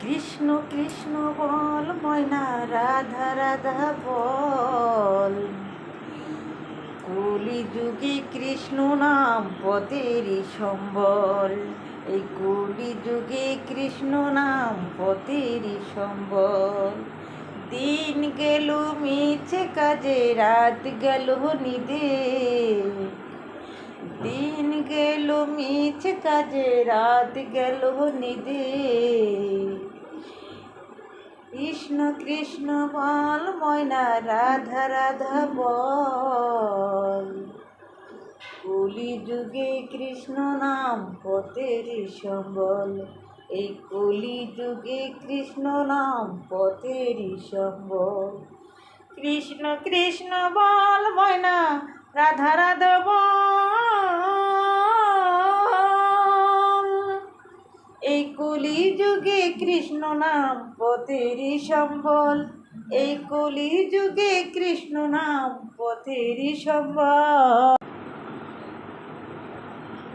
কৃষ্ণ কৃষ্ণ বল ময়না রাধা রাধা বল। কলিযুগে কৃষ্ণ নাম পথেরই সম্বল। এই কলিযুগে কৃষ্ণ নাম পথেরই সম্বল। দিন গেল মিছে কাজে, রাত গেল নিদে। দিন গেল মিছে কাজে, রাত গেল নিদে। কৃষ্ণ কৃষ্ণ বল ময়না রাধা রাধা বল। কলিযুগে কৃষ্ণ নাম পথেরই সম্বল। এই কলিযুগে কৃষ্ণ নাম পথেরই সম্বল। কৃষ্ণ কৃষ্ণ বল ময়না রাধা রাধা বল। এই কলিযুগে কৃষ্ণ নাম পথেরই সম্বল। এই কলিযুগে কৃষ্ণ নাম পথেরই সম্বল।